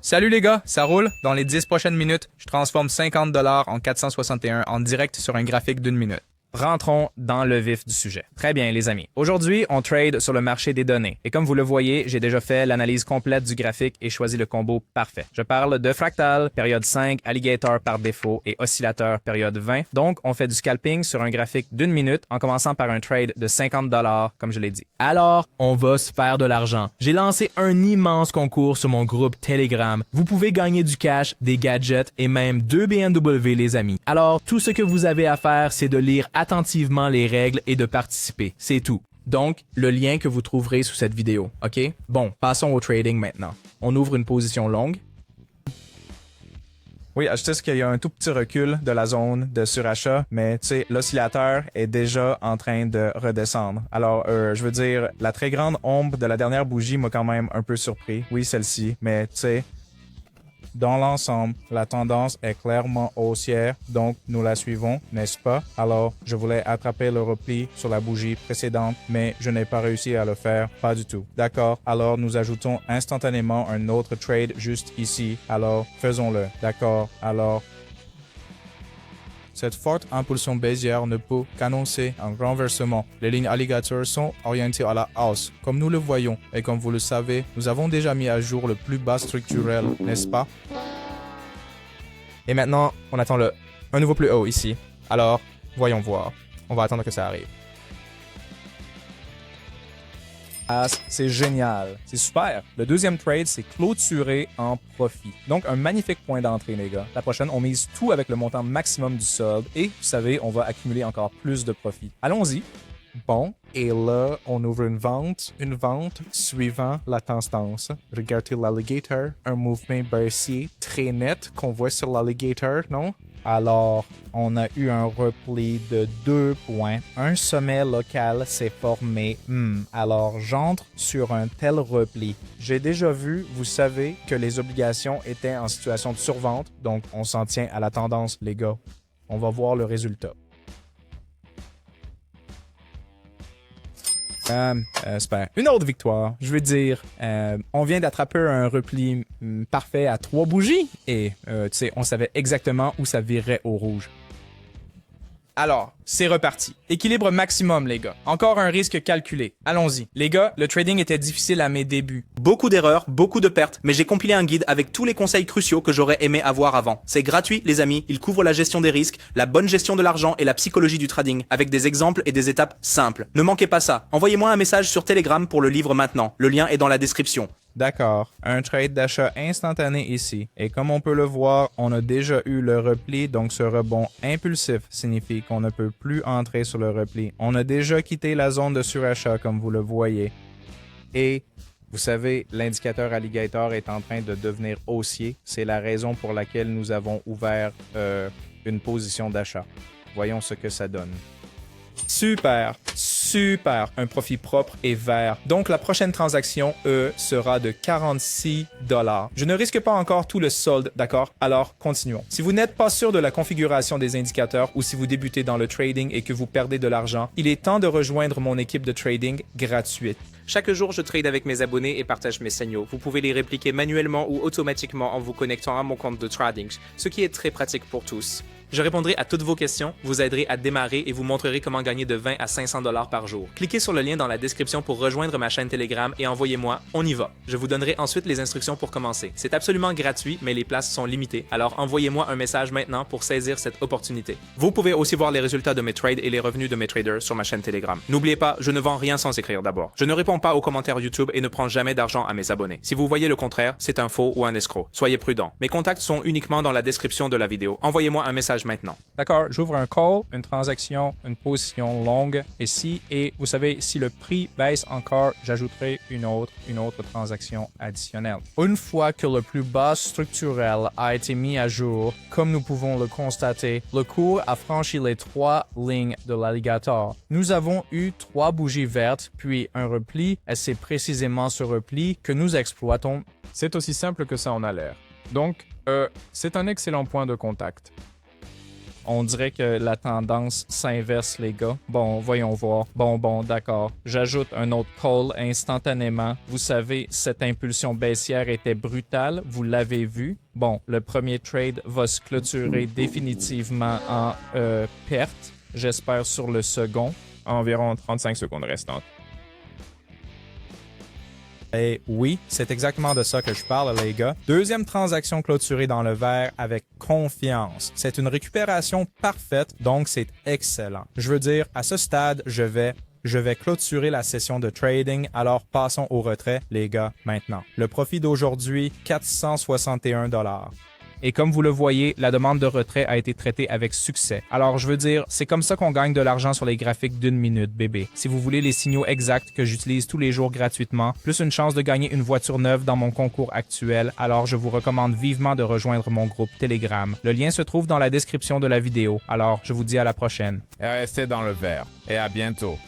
Salut les gars, ça roule? Dans les 10 prochaines minutes, je transforme 50 $ en 461 en direct sur un graphique d'1 minute. Rentrons dans le vif du sujet. Très bien, les amis. Aujourd'hui, on trade sur le marché des données. Et comme vous le voyez, j'ai déjà fait l'analyse complète du graphique et choisi le combo parfait. Je parle de fractal, période 5, alligator par défaut et oscillateur période 20. Donc, on fait du scalping sur un graphique d'1 minute en commençant par un trade de 50 $, comme je l'ai dit. Alors, on va se faire de l'argent. J'ai lancé un immense concours sur mon groupe Telegram. Vous pouvez gagner du cash, des gadgets et même 2 BMW, les amis. Alors, tout ce que vous avez à faire, c'est de lire attentivement les règles et de participer. C'est tout. Donc, le lien que vous trouverez sous cette vidéo, OK? Bon, passons au trading maintenant. On ouvre une position longue. Oui, je sais qu'il y a un tout petit recul de la zone de surachat, mais tu sais, l'oscillateur est déjà en train de redescendre. Alors, je veux dire, la très grande ombre de la dernière bougie m'a quand même un peu surpris. Oui, celle-ci, mais tu sais, dans l'ensemble, la tendance est clairement haussière, donc nous la suivons, n'est-ce pas? Alors, je voulais attraper le repli sur la bougie précédente, mais je n'ai pas réussi à le faire, pas du tout. D'accord, alors nous ajoutons instantanément un autre trade juste ici, alors faisons-le. D'accord, alors... Cette forte impulsion baissière ne peut qu'annoncer un renversement. Les lignes alligator sont orientées à la hausse, comme nous le voyons, et comme vous le savez, nous avons déjà mis à jour le plus bas structurel, n'est-ce pas? Et maintenant, on attend un nouveau plus haut ici. Alors, voyons voir. On va attendre que ça arrive. C'est génial. C'est super. Le deuxième trade, c'est clôturer en profit. Donc, un magnifique point d'entrée, les gars. La prochaine, on mise tout avec le montant maximum du solde. Et, vous savez, on va accumuler encore plus de profit. Allons-y. Bon, et là, on ouvre une vente suivant la tendance. Regardez l'alligator, un mouvement baissier très net qu'on voit sur l'alligator, non? Alors, on a eu un repli de 2 points. Un sommet local s'est formé. Alors, j'entre sur un tel repli. J'ai déjà vu, vous savez, que les obligations étaient en situation de survente, donc on s'en tient à la tendance, les gars. On va voir le résultat. Super. Une autre victoire. Je veux dire, on vient d'attraper un repli parfait à 3 bougies et, tu sais, on savait exactement où ça virerait au rouge. Alors, c'est reparti. Équilibre maximum, les gars. Encore un risque calculé. Allons-y. Les gars, le trading était difficile à mes débuts. Beaucoup d'erreurs, beaucoup de pertes, mais j'ai compilé un guide avec tous les conseils cruciaux que j'aurais aimé avoir avant. C'est gratuit, les amis. Il couvre la gestion des risques, la bonne gestion de l'argent et la psychologie du trading, avec des exemples et des étapes simples. Ne manquez pas ça. Envoyez-moi un message sur Telegram pour le livre maintenant. Le lien est dans la description. D'accord, un trade d'achat instantané ici. Et comme on peut le voir, on a déjà eu le repli, donc ce rebond impulsif signifie qu'on ne peut plus entrer sur le repli. On a déjà quitté la zone de surachat, comme vous le voyez. Et, vous savez, l'indicateur alligator est en train de devenir haussier. C'est la raison pour laquelle nous avons ouvert une position d'achat. Voyons ce que ça donne. Super, super, un profit propre et vert. Donc la prochaine transaction, sera de 46 $. Je ne risque pas encore tout le solde, d'accord? Alors, continuons. Si vous n'êtes pas sûr de la configuration des indicateurs ou si vous débutez dans le trading et que vous perdez de l'argent, il est temps de rejoindre mon équipe de trading gratuite. Chaque jour, je trade avec mes abonnés et partage mes signaux. Vous pouvez les répliquer manuellement ou automatiquement en vous connectant à mon compte de trading, ce qui est très pratique pour tous. Je répondrai à toutes vos questions, vous aiderai à démarrer et vous montrerai comment gagner de 20 à 500 $ par jour. Cliquez sur le lien dans la description pour rejoindre ma chaîne Telegram et envoyez-moi « On y va ». Je vous donnerai ensuite les instructions pour commencer. C'est absolument gratuit, mais les places sont limitées, alors envoyez-moi un message maintenant pour saisir cette opportunité. Vous pouvez aussi voir les résultats de mes trades et les revenus de mes traders sur ma chaîne Telegram. N'oubliez pas, je ne vends rien sans écrire d'abord. Je ne réponds pas aux commentaires YouTube et ne prends jamais d'argent à mes abonnés. Si vous voyez le contraire, c'est un faux ou un escroc. Soyez prudents. Mes contacts sont uniquement dans la description de la vidéo. Envoyez-moi un message maintenant. D'accord, j'ouvre un call, une transaction, une position longue ici et vous savez, si le prix baisse encore, j'ajouterai une autre transaction additionnelle. Une fois que le plus bas structurel a été mis à jour, comme nous pouvons le constater, le cours a franchi les 3 lignes de l'alligator. Nous avons eu 3 bougies vertes, puis un repli, et c'est précisément ce repli que nous exploitons. C'est aussi simple que ça en a l'air. Donc, c'est un excellent point de contact. On dirait que la tendance s'inverse, les gars. Bon, voyons voir. Bon, d'accord. J'ajoute un autre call instantanément. Vous savez, cette impulsion baissière était brutale. Vous l'avez vu. Bon, le premier trade va se clôturer définitivement en perte. J'espère sur le second. Environ 35 secondes restantes. Et oui, c'est exactement de ça que je parle, les gars. Deuxième transaction clôturée dans le vert avec confiance. C'est une récupération parfaite, donc c'est excellent. Je veux dire, à ce stade, je vais clôturer la session de trading, alors passons au retrait, les gars, maintenant. Le profit d'aujourd'hui, 461 $. Et comme vous le voyez, la demande de retrait a été traitée avec succès. Alors, je veux dire, c'est comme ça qu'on gagne de l'argent sur les graphiques d'une minute, bébé. Si vous voulez les signaux exacts que j'utilise tous les jours gratuitement, plus une chance de gagner une voiture neuve dans mon concours actuel, alors je vous recommande vivement de rejoindre mon groupe Telegram. Le lien se trouve dans la description de la vidéo. Alors, je vous dis à la prochaine. Et restez dans le vert. Et à bientôt.